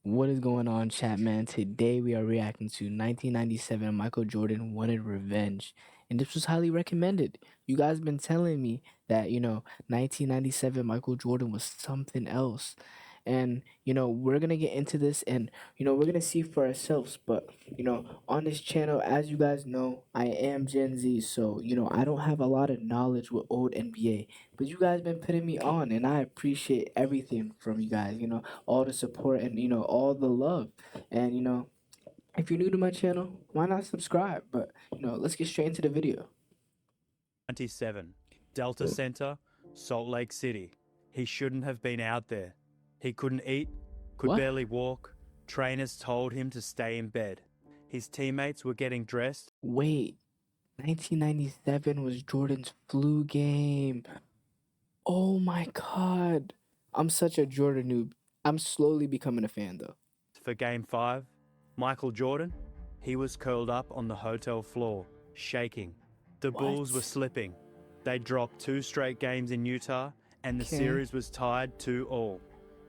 What is going on, chat man? Today we are reacting to 1997 Michael Jordan Wanted Revenge. And this was highly recommended. You guys been telling me that, 1997 Michael Jordan was something else. And, we're going to get into this and, we're going to see for ourselves. But, on this channel, as you guys know, I am Gen Z. So, I don't have a lot of knowledge with old NBA. But you guys been putting me on, and I appreciate everything from you guys. All the support and all the love. And if you're new to my channel, why not subscribe? But let's get straight into the video. 97, Delta Center, Salt Lake City. He shouldn't have been out there. He couldn't eat, could What? barely walk. Trainers told him to stay in bed. His teammates were getting dressed. Wait, 1997 was Jordan's flu game. Oh my god. I'm such a Jordan noob. I'm slowly becoming a fan though. For Game 5, Michael Jordan, he was curled up on the hotel floor, shaking. The Bulls were What? slipping. They dropped 2 straight games in Utah, and the Okay. series was tied 2-all.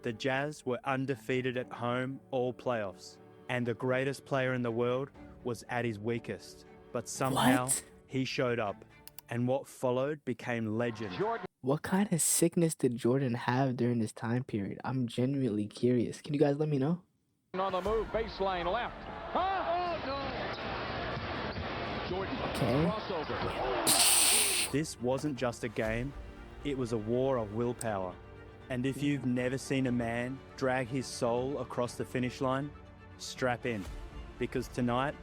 The Jazz were undefeated at home all playoffs, and the greatest player in the world was at his weakest. But somehow, What? he showed up, and what followed became legend. What kind of sickness did Jordan have during this time period? I'm genuinely curious. Can you guys let me know? On the move, baseline left. Oh, no. Jordan, Okay. crossover. This wasn't just a game, it was a war of willpower. And if you've never seen a man drag his soul across the finish line, strap in. Because tonight,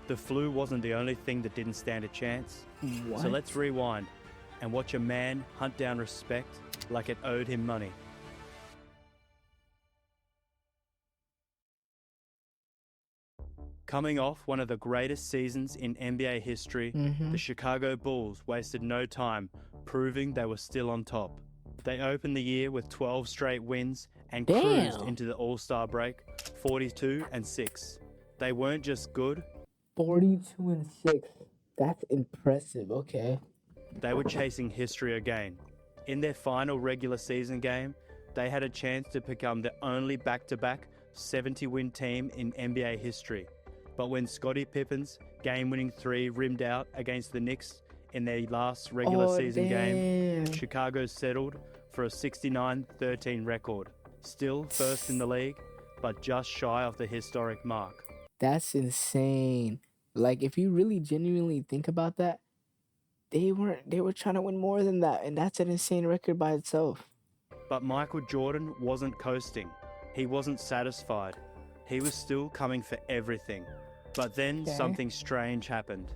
the flu wasn't the only thing that didn't stand a chance. What? So let's rewind and watch a man hunt down respect like it owed him money. Coming off one of the greatest seasons in NBA history, the Chicago Bulls wasted no time proving they were still on top. They opened the year with 12 straight wins and cruised Damn. into the All-Star break 42-6. They weren't just good, 42-6. That's impressive. Okay. they were chasing history again. In their final regular season game, they had a chance to become the only back-to-back 70-win team in NBA history. But when Scottie Pippen's game-winning 3 rimmed out against the Knicks in their last regular season game, Chicago settled for a 69-13 record. Still first in the league, but just shy of the historic mark. That's insane. Like, if you really genuinely think about that, they were trying to win more than that, and that's an insane record by itself. But Michael Jordan wasn't coasting. He wasn't satisfied. He was still coming for everything. But then something strange happened.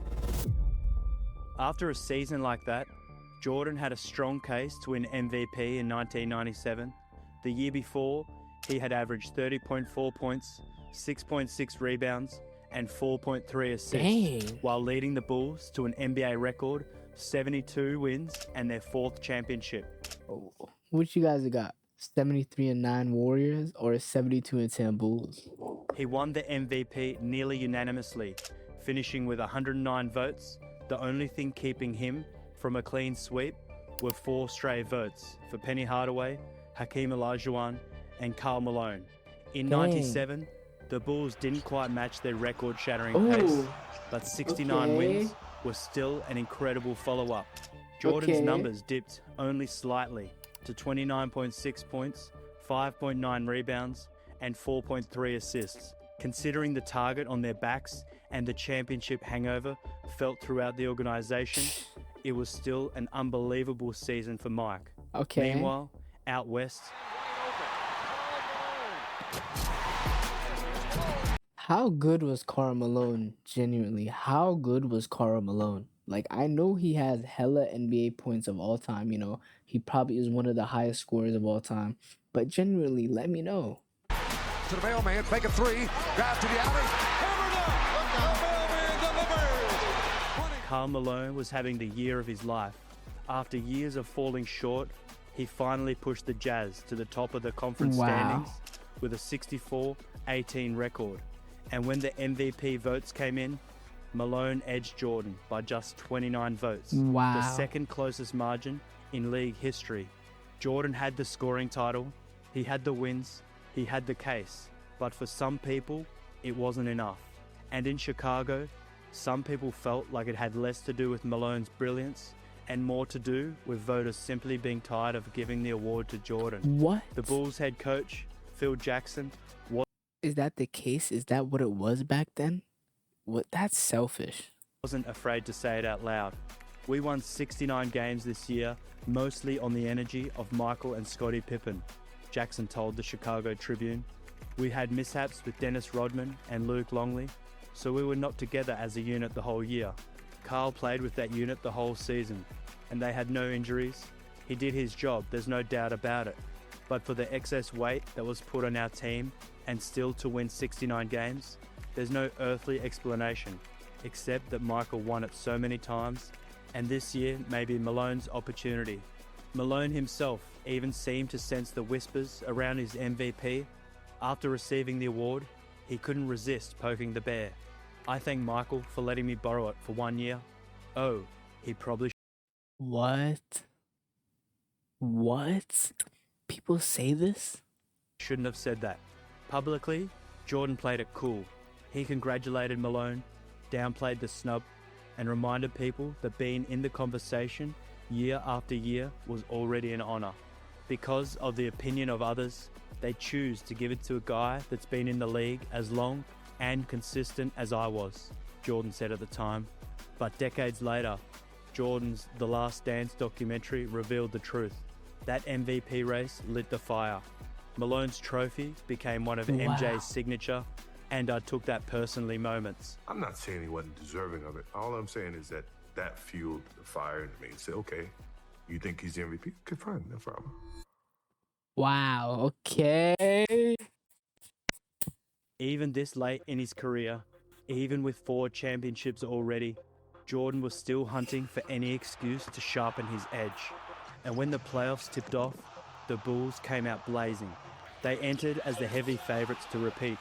After a season like that, Jordan had a strong case to win MVP in 1997. The year before, he had averaged 30.4 points, 6.6 rebounds, and 4.3 assists, while leading the Bulls to an NBA record 72 wins and their 4th championship. Oh, what you guys got? 73-9 Warriors or 72-10 Bulls? He won the MVP nearly unanimously, finishing with 109 votes. The only thing keeping him from a clean sweep were 4 stray votes for Penny Hardaway, Hakeem Olajuwon, and Karl Malone. In '97, the Bulls didn't quite match their record-shattering pace, but 69 wins was still an incredible follow-up. Jordan's numbers dipped only slightly to 29.6 points, 5.9 rebounds, and 4.3 assists. Considering the target on their backs and the championship hangover felt throughout the organization, it was still an unbelievable season for Mike. Meanwhile, out west, how good was Karl Malone? Genuinely, how good was Karl Malone? Like, I know he has hella NBA points of all time. He probably is one of the highest scorers of all time. But genuinely, let me know. To the mailman, fake a 3, drive to the alley. Karl Malone was having the year of his life. After years of falling short, he finally pushed the Jazz to the top of the conference standings with a 64-18 record. And when the MVP votes came in, Malone edged Jordan by just 29 votes, the second closest margin in league history. Jordan had the scoring title, he had the wins, he had the case, But for some people, it wasn't enough. And in Chicago, some people felt like it had less to do with Malone's brilliance and more to do with voters simply being tired of giving the award to Jordan. What? The Bulls head coach, Phil Jackson, Is that the case? Is that what it was back then? What? That's selfish. wasn't afraid to say it out loud. We won 69 games this year, mostly on the energy of Michael and Scottie Pippen, Jackson told the Chicago Tribune. We had mishaps with Dennis Rodman and Luke Longley, so we were not together as a unit the whole year. Carl played with that unit the whole season, and they had no injuries. He did his job, there's no doubt about it. But for the excess weight that was put on our team and still to win 69 games, there's no earthly explanation, except that Michael won it so many times, and this year may be Malone's opportunity. Malone himself even seemed to sense the whispers around his MVP. After receiving the award, he couldn't resist poking the bear. I thank Michael for letting me borrow it for 1 year. Oh, he probably What? What? People say this? shouldn't have said that. Publicly, Jordan played it cool. He congratulated Malone, downplayed the snub, and reminded people that being in the conversation year after year was already an honor. Because of the opinion of others, they choose to give it to a guy that's been in the league as long and consistent as I was, Jordan said at the time. But decades later, Jordan's The Last Dance documentary revealed the truth. That MVP race lit the fire. Malone's trophy became one of MJ's signature, and I took that personally moments. I'm not saying he wasn't deserving of it. All I'm saying is that that fueled the fire in me and say, okay, you think he's the MVP? Okay, fine, no problem. Wow, okay. Even this late in his career, even with 4 championships already, Jordan was still hunting for any excuse to sharpen his edge. And when the playoffs tipped off, the Bulls came out blazing. They entered as the heavy favourites to repeat,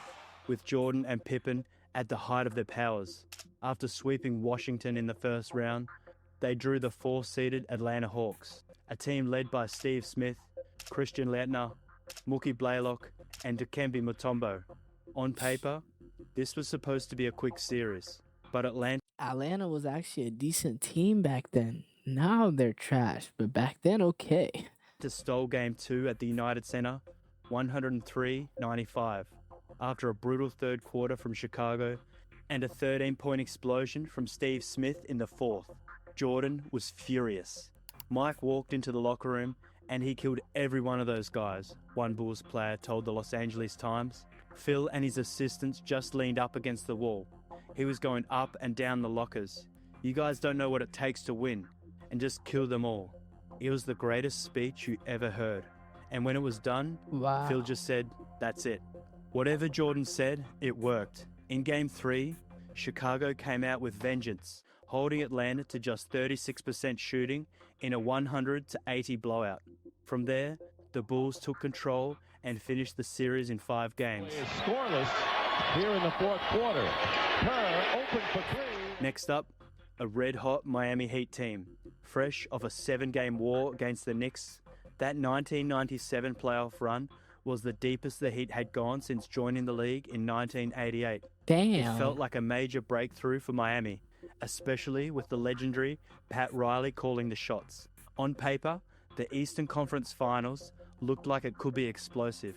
with Jordan and Pippen at the height of their powers. After sweeping Washington in the first round, they drew the 4-seeded Atlanta Hawks, a team led by Steve Smith, Christian Laettner, Mookie Blaylock, and Dikembe Mutombo. On paper, this was supposed to be a quick series, but Atlanta was actually a decent team back then. Now they're trash, but back then, okay. stole Game 2 at the United Center, 103-95, after a brutal third quarter from Chicago and a 13-point explosion from Steve Smith in the fourth. Jordan was furious. Mike walked into the locker room and he killed every one of those guys, one Bulls player told the Los Angeles Times. Phil and his assistants just leaned up against the wall. He was going up and down the lockers. You guys don't know what it takes to win, and just kill them all. It was the greatest speech you ever heard. And when it was done, Wow. Phil just said, that's it. Whatever Jordan said, it worked. In Game 3, Chicago came out with vengeance, holding Atlanta to just 36% shooting in a 100-80 blowout. From there, the Bulls took control and finished the series in 5 games. Is scoreless here in the fourth quarter. Kerr open for 3. Next up, a red-hot Miami Heat team, fresh off a 7-game war against the Knicks. That 1997 playoff run was the deepest the Heat had gone since joining the league in 1988. Damn. It felt like a major breakthrough for Miami, especially with the legendary Pat Riley calling the shots. On paper, the Eastern Conference Finals looked like it could be explosive,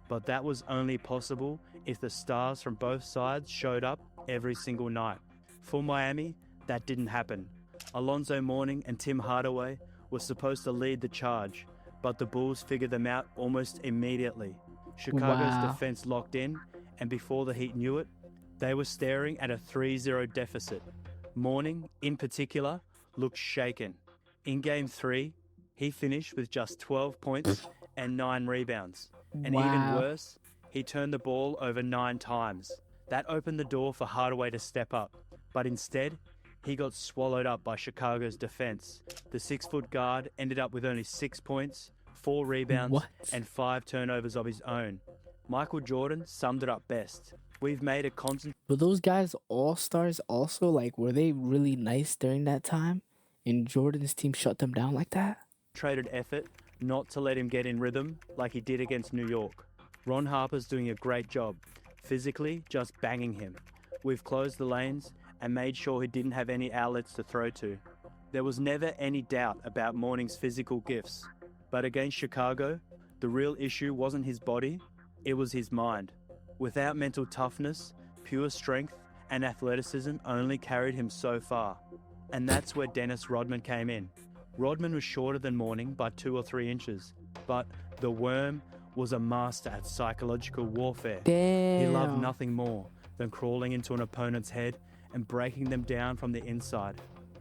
but that was only possible if the stars from both sides showed up every single night. For Miami, that didn't happen. Alonzo Mourning and Tim Hardaway were supposed to lead the charge, but the Bulls figured them out almost immediately. Chicago's Wow. defense locked in, and before the Heat knew it, they were staring at a 3-0 deficit. Mourning, in particular, looked shaken. In Game 3, he finished with just 12 points and 9 rebounds. And even Wow. worse, he turned the ball over 9 times. That opened the door for Hardaway to step up, but instead, he got swallowed up by Chicago's defense. The 6-foot guard ended up with only 6 points, 4 rebounds, What? and 5 turnovers of his own. Michael Jordan summed it up best. We've made a Were those guys all-stars also? Like, were they really nice during that time? And Jordan's team shut them down like that? concentrated effort not to let him get in rhythm like he did against New York. Ron Harper's doing a great job, physically just banging him. We've closed the lanes and made sure he didn't have any outlets to throw to. There was never any doubt about Mourning's physical gifts, but against Chicago, the real issue wasn't his body, it was his mind. Without mental toughness, pure strength and athleticism only carried him so far. And that's where Dennis Rodman came in. Rodman was shorter than Mourning by 2 or 3 inches, but the Worm was a master at psychological warfare. Damn. He loved nothing more than crawling into an opponent's head and breaking them down from the inside.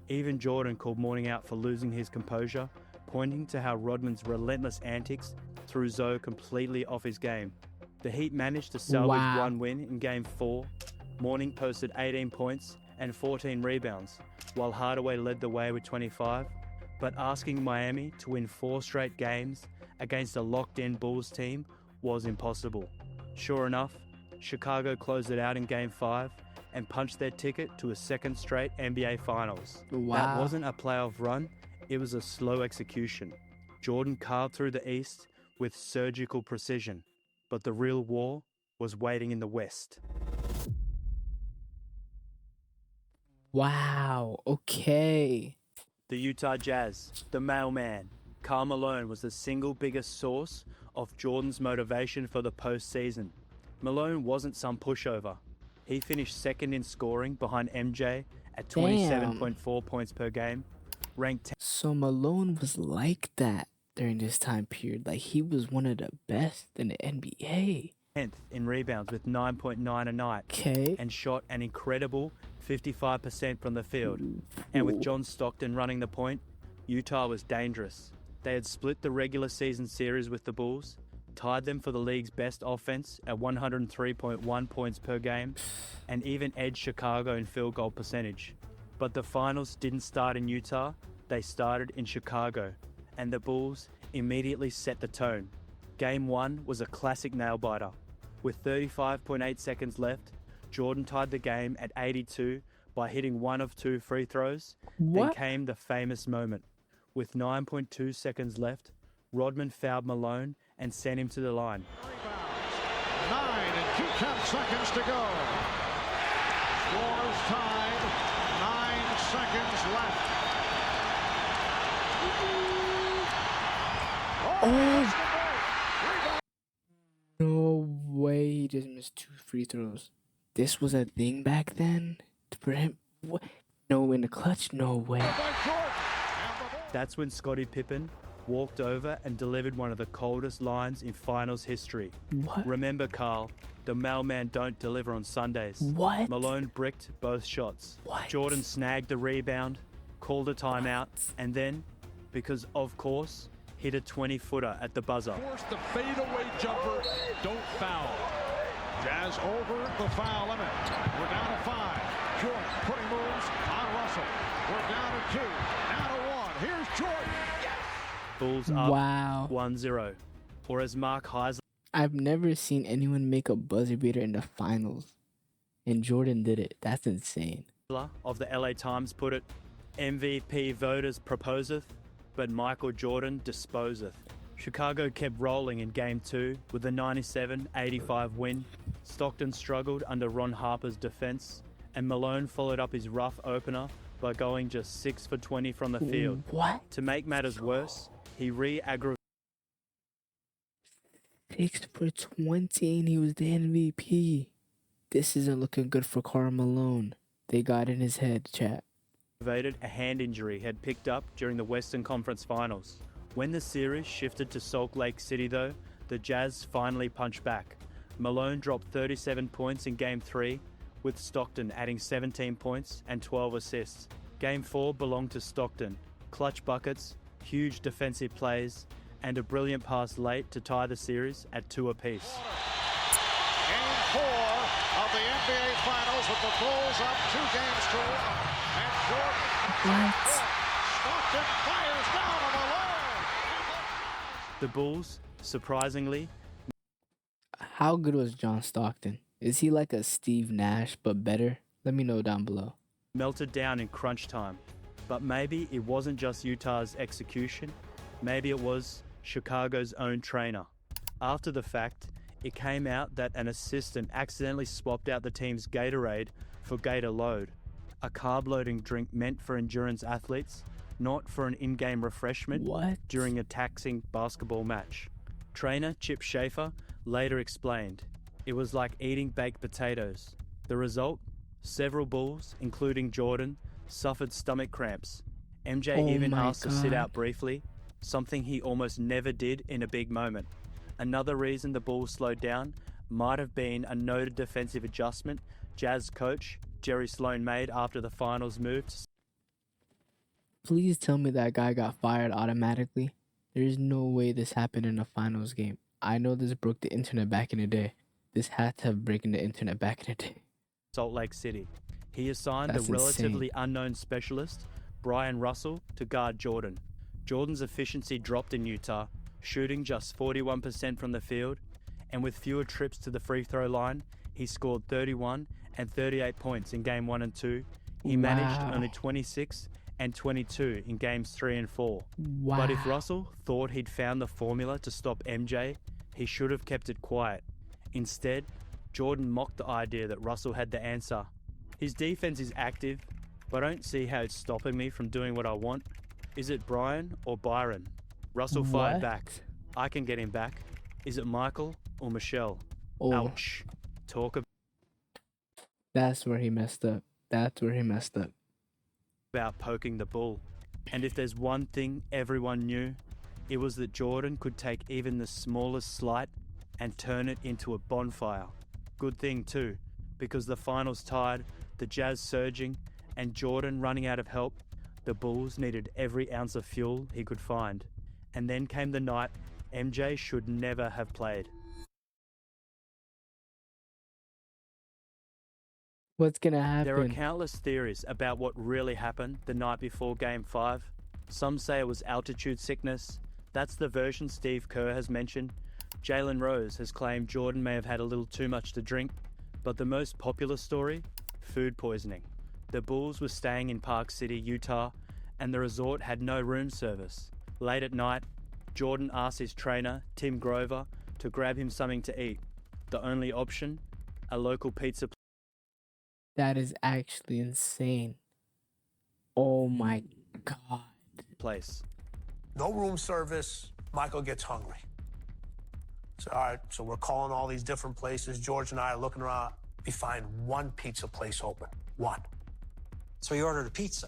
Even Jordan called Mourning out for losing his composure, pointing to how Rodman's relentless antics threw Zoe completely off his game. The Heat managed to salvage one win in Game 4. Mourning posted 18 points and 14 rebounds, while Hardaway led the way with 25. But asking Miami to win 4 straight games against a locked-in Bulls team was impossible. Sure enough, Chicago closed it out in Game 5 and punched their ticket to a second straight NBA Finals. That wasn't a playoff run, it was a slow execution. Jordan carved through the East with surgical precision, but the real war was waiting in the West. Wow, okay. The Utah Jazz, the mailman, Karl Malone was the single biggest source of Jordan's motivation for the postseason. Malone wasn't some pushover. He finished second in scoring behind MJ at 27.4 points per game, ranked 10th. So Malone was like that during this time period. Like, he was one of the best in the NBA. 10th in rebounds with 9.9 a night, and shot an incredible 55% from the field. And with John Stockton running the point, Utah was dangerous. They had split the regular season series with the Bulls, tied them for the league's best offense at 103.1 points per game, and even edged Chicago in field goal percentage. But the finals didn't start in Utah, they started in Chicago, and the Bulls immediately set the tone. Game 1 was a classic nail-biter. With 35.8 seconds left, Jordan tied the game at 82 by hitting 1 of 2 free throws. Then came the famous moment. With 9.2 seconds left, Rodman fouled Malone and sent him to the line. 9 and 2/10 seconds to go. Scores tied. 9 seconds left. No way, he just missed 2 free throws. This was a thing back then for him. What? No, in the clutch? No way. That's when Scottie Pippen walked over and delivered one of the coldest lines in finals history. What? Remember, Carl, the mailman don't deliver on Sundays. What? Malone bricked both shots. What? Jordan snagged the rebound, called a timeout, and then, because of course, hit a 20-footer at the buzzer. Force the fadeaway jumper. Don't foul. Jazz over the foul limit. We're down to 5. Jordan putting moves on Russell. We're down to 2. Now to 1. Here's Jordan. Bulls up 1-0. Or as Mark Heisler I've never seen anyone make a buzzer beater in the finals. And Jordan did it. That's insane. of the LA Times put it, MVP voters proposeth, but Michael Jordan disposeth. Chicago kept rolling in Game 2 with a 97-85 win. Stockton struggled under Ron Harper's defense, and Malone followed up his rough opener by going just 6 for 20 from the field. What? To make matters worse, he re-aggravated 6 for 20 and he was the MVP. This isn't looking good for Karl Malone. They got in his head, chat. a hand injury he had picked up during the Western Conference Finals. When the series shifted to Salt Lake City though, the Jazz finally punched back. Malone dropped 37 points in Game 3, with Stockton adding 17 points and 12 assists. Game 4 belonged to Stockton. Clutch buckets, huge defensive plays, and a brilliant pass late to tie the series at 2 apiece. Game 4 of the NBA Finals with the Bulls up 2 games to 1. And Jordan. Stockton fires down on Malone. The Bulls, surprisingly, How good was John Stockton? Is he like a Steve Nash but better? Let me know down below. melted down in crunch time. But maybe it wasn't just Utah's execution, maybe it was Chicago's own trainer. After the fact, It came out that an assistant accidentally swapped out the team's Gatorade for Gator Load, a carb-loading drink meant for endurance athletes, not for an in-game refreshment What? during a taxing basketball match. Trainer Chip Schaefer later explained, it was like eating baked potatoes. The result? Several Bulls, including Jordan, suffered stomach cramps. MJ Oh even my asked to sit God. out briefly, something he almost never did in a big moment. Another reason the Bulls slowed down might have been a noted defensive adjustment Jazz coach Jerry Sloan made after the finals moved. Please tell me that guy got fired automatically. There's no way this happened in a finals game. I know this broke the internet back in the day. This had to have broken the internet back in the day. Salt Lake City. He assigned That's the relatively insane. unknown specialist, Brian Russell, to guard Jordan. Jordan's efficiency dropped in Utah, shooting just 41% from the field, and with fewer trips to the free throw line, he scored 31 and 38 points in Game 1 and 2. He managed Wow. only 26 and 22 in Games 3 and 4. Wow. But if Russell thought he'd found the formula to stop MJ, he should have kept it quiet. Instead, Jordan mocked the idea that Russell had the answer. His defense is active, but I don't see how it's stopping me from doing what I want. Is it Brian or Byron? Russell fired What? back. I can get him back. Is it Michael or Michelle? Oh, Ouch. Talk that's where he messed up. That's where he messed up. about poking the bull. And if there's one thing everyone knew, it was that Jordan could take even the smallest slight and turn it into a bonfire. Good thing too, because the finals tied, the Jazz surging, and Jordan running out of help, the Bulls needed every ounce of fuel he could find. And then came the night MJ should never have played. What's gonna There are happen? countless theories about what really happened the night before Game 5. Some say it was altitude sickness. That's the version Steve Kerr has mentioned. Jalen Rose has claimed Jordan may have had a little too much to drink. But the most popular story? Food poisoning. The Bulls were staying in Park City, Utah, and the resort had no room service. Late at night, Jordan asked his trainer, Tim Grover, to grab him something to eat. The only option? A local pizza That is actually insane. Oh my God. place. No room service. Michael gets hungry. So, all right, so we're calling all these different places. George and I are looking around. We find one pizza place open. One. So we ordered a pizza,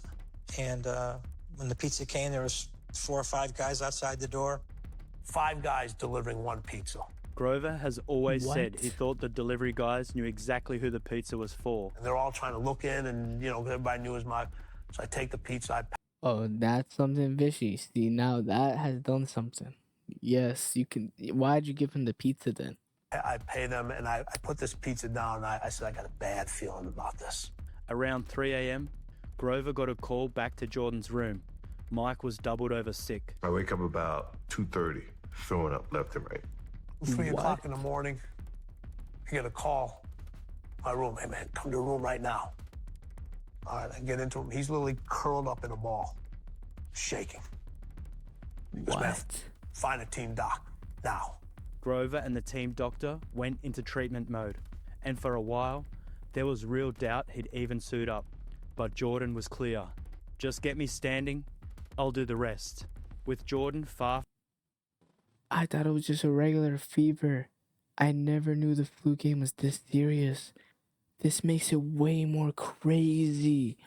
and when the pizza came, there was 4 or 5 guys outside the door. 5 guys delivering one pizza. Grover has always said What? he thought the delivery guys knew exactly who the pizza was for. And they're all trying to look in, and, everybody knew it was my. So I take the pizza, Oh, that's something fishy. See, now that has done something. Yes, you can. Why'd you give him the pizza then? I pay them, and I put this pizza down, and I said, I got a bad feeling about this. Around 3 a.m., Grover got a call back to Jordan's room. Mike was doubled over sick. I wake up about 2:30, throwing up left and right. 3 What? o'clock in the morning, I get a call. My room, hey man, come to the room right now. All right, I get into him. He's literally curled up in a ball, shaking. He goes, "Man, What? find a team doc now." Grover and the team doctor went into treatment mode, and for a while, there was real doubt he'd even suit up. But Jordan was clear. Just get me standing, I'll do the rest. With Jordan far I thought it was just a regular fever. I never knew the flu game was this serious. This makes it way more crazy.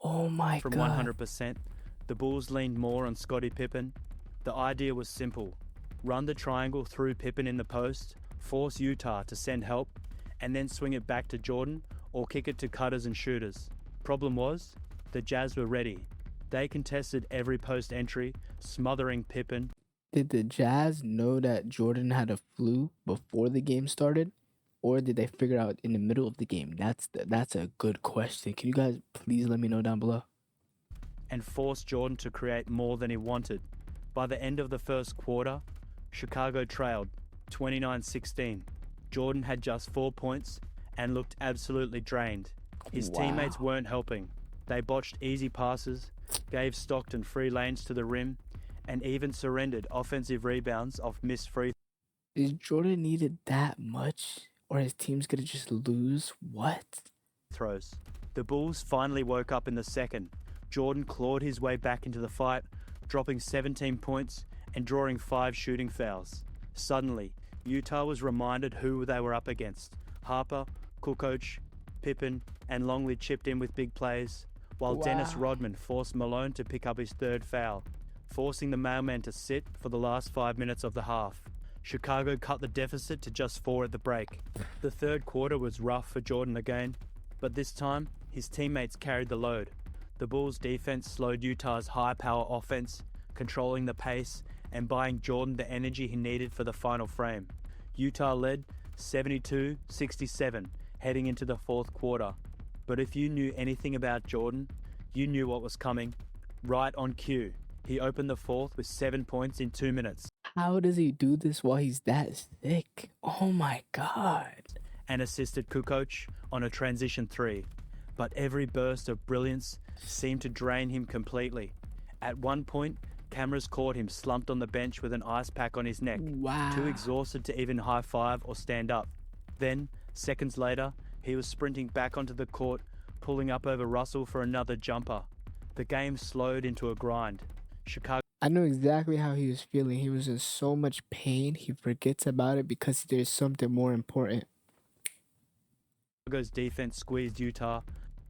Oh my from God. 100%, the Bulls leaned more on Scottie Pippen. The idea was simple. Run the triangle through Pippen in the post, force Utah to send help, and then swing it back to Jordan or kick it to cutters and shooters. Problem was, the Jazz were ready. They contested every post entry, smothering Pippen. Did the Jazz know that Jordan had a flu before the game started? Or did they figure out in the middle of the game? That's a good question. Can you guys please let me know down below? And forced Jordan to create more than he wanted. By the end of the first quarter, Chicago trailed 29-16. Jordan had just 4 points and looked absolutely drained. His Wow. teammates weren't helping. They botched easy passes, gave Stockton free lanes to the rim, and even surrendered offensive rebounds off missed free Is Jordan needed that much? Or his team's gonna just lose? What? throws. The Bulls finally woke up in the second. Jordan clawed his way back into the fight, dropping 17 points and drawing 5 shooting fouls. Suddenly, Utah was reminded who they were up against. Harper, Kukoc, Pippen, and Longley chipped in with big plays, while Dennis Wow. Rodman forced Malone to pick up his third foul, forcing the mailman to sit for the last 5 minutes of the half. Chicago cut the deficit to just 4 at the break. The third quarter was rough for Jordan again, but this time, his teammates carried the load. The Bulls' defense slowed Utah's high-power offense, controlling the pace and buying Jordan the energy he needed for the final frame. Utah led 72-67 heading into the fourth quarter. But if you knew anything about Jordan, you knew what was coming. Right on cue, he opened the fourth with 7 points in 2 minutes. How does he do this while he's that thick? Oh my god. And assisted Kukoc on a transition 3. But every burst of brilliance seemed to drain him completely. At one point, cameras caught him slumped on the bench with an ice pack on his neck, Wow. too exhausted to even high-five or stand up. Then, seconds later, he was sprinting back onto the court, pulling up over Russell for another jumper. The game slowed into a grind. Chicago I know exactly how he was feeling. He was in so much pain, he forgets about it because there's something more important. Chicago's defense squeezed Utah,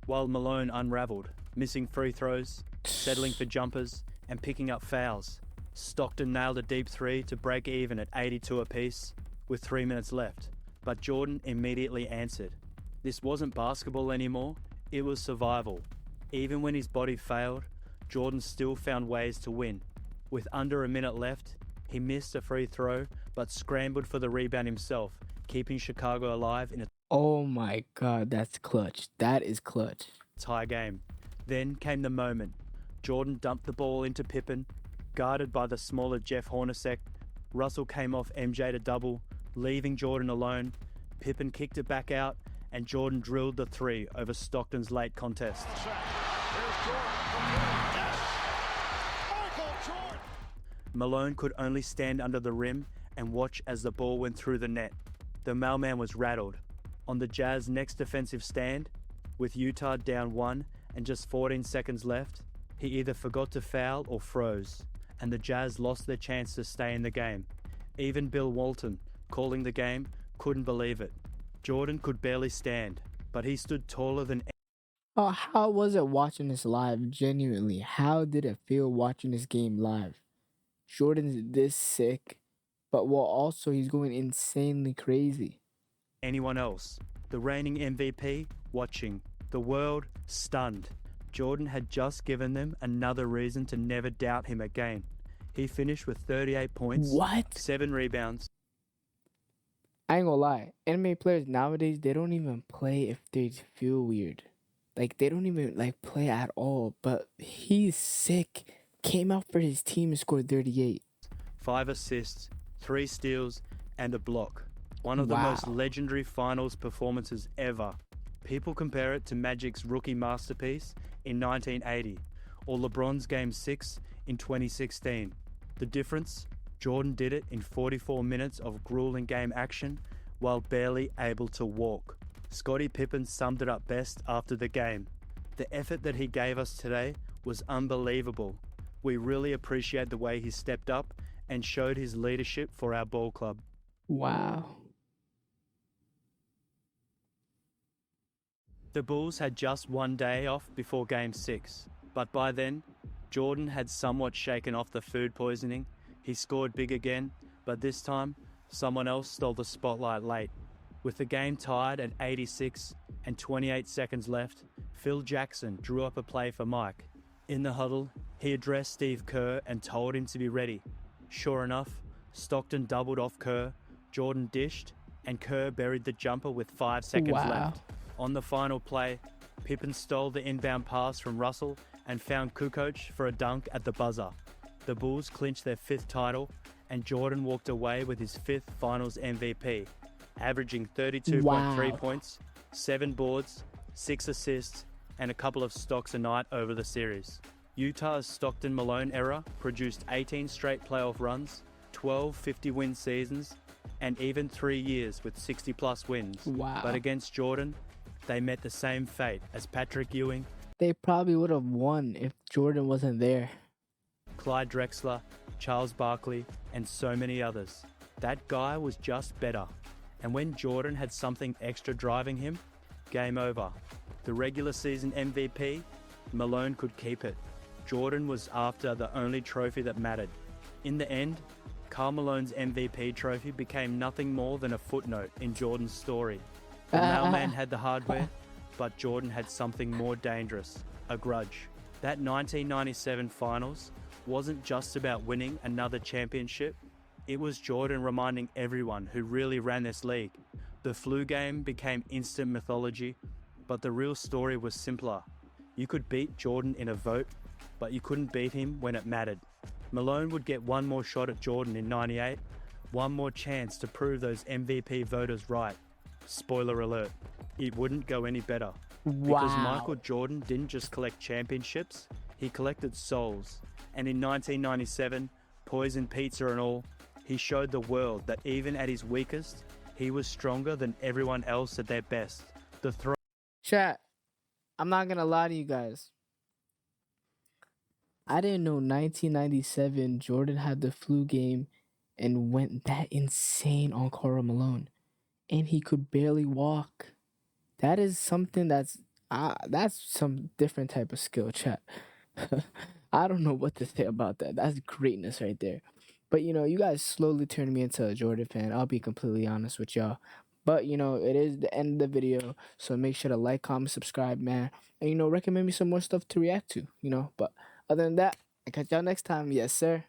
while Malone unraveled, missing free throws, settling for jumpers, and picking up fouls. Stockton nailed a deep 3 to break even at 82 apiece, with 3 minutes left. But Jordan immediately answered. This wasn't basketball anymore, it was survival. Even when his body failed, Jordan still found ways to win. With under a minute left, he missed a free throw, but scrambled for the rebound himself, keeping Chicago alive in a Oh my god, that's clutch. That is clutch. tie game. Then came the moment. Jordan dumped the ball into Pippen, guarded by the smaller Jeff Hornacek. Russell came off MJ to double, leaving Jordan alone. Pippen kicked it back out, and Jordan drilled the 3 over Stockton's late contest. Malone could only stand under the rim and watch as the ball went through the net. The mailman was rattled. On the Jazz' next defensive stand, with Utah down 1 and just 14 seconds left, he either forgot to foul or froze, and the Jazz lost their chance to stay in the game. Even Bill Walton, calling the game, couldn't believe it. Jordan could barely stand, but he stood taller than Oh, how was it watching this live? Genuinely, how did it feel watching this game live? Jordan's this sick, but while also he's going insanely crazy. anyone else. The reigning MVP watching. The world stunned. Jordan had just given them another reason to never doubt him again. He finished with 38 points, What? 7 rebounds. I ain't gonna lie. NBA players nowadays, they don't even play if they feel weird. Like, they don't even, like, play at all. But he's sick. Came out for his team and scored 38. 5 assists, 3 steals, and a block. One of the Wow. most legendary finals performances ever. People compare it to Magic's rookie masterpiece in 1980 or LeBron's Game 6 in 2016. The difference? Jordan did it in 44 minutes of grueling game action while barely able to walk. Scottie Pippen summed it up best after the game. The effort that he gave us today was unbelievable. We really appreciate the way he stepped up and showed his leadership for our ball club. Wow. The Bulls had just one day off before Game 6, but by then, Jordan had somewhat shaken off the food poisoning. He scored big again, but this time, someone else stole the spotlight late. With the game tied at 86 and 28 seconds left, Phil Jackson drew up a play for Mike. In the huddle, he addressed Steve Kerr and told him to be ready. Sure enough, Stockton doubled off Kerr, Jordan dished, and Kerr buried the jumper with 5 seconds Wow. left. On the final play, Pippen stole the inbound pass from Russell and found Kukoc for a dunk at the buzzer. The Bulls clinched their 5th title, and Jordan walked away with his 5th Finals MVP, averaging 32.3 Wow. points, 7 boards, 6 assists, and a couple of stocks a night over the series. Utah's Stockton-Malone era produced 18 straight playoff runs, 12 50-win seasons, and even 3 years with 60 plus wins. Wow. But against Jordan, they met the same fate as Patrick Ewing, They probably would have won if Jordan wasn't there. Clyde Drexler, Charles Barkley, and so many others. That guy was just better. And when Jordan had something extra driving him, game over. The regular season MVP, Malone could keep it. Jordan was after the only trophy that mattered. In the end, Karl Malone's MVP trophy became nothing more than a footnote in Jordan's story. The mailman had the hardware, but Jordan had something more dangerous, a grudge. That 1997 finals wasn't just about winning another championship. It was Jordan reminding everyone who really ran this league. The flu game became instant mythology, but the real story was simpler. You could beat Jordan in a vote, but you couldn't beat him when it mattered. Malone would get one more shot at Jordan in '98, one more chance to prove those MVP voters right. Spoiler alert, it wouldn't go any better. Because Wow. Michael Jordan didn't just collect championships, he collected souls. And in 1997, poison pizza and all, he showed the world that even at his weakest, he was stronger than everyone else at their best. The Chat, I'm not gonna lie to you guys. I didn't know 1997 Jordan had the flu game and went that insane on Karl Malone, and he could barely walk. That is something that's some different type of skill, chat. I don't know what to say about that. That's greatness right there. But you guys slowly turned me into a Jordan fan. I'll be completely honest with y'all. But it is the end of the video, so make sure to like, comment, subscribe, man, and recommend me some more stuff to react to. But other than that, I catch y'all next time. Yes, sir.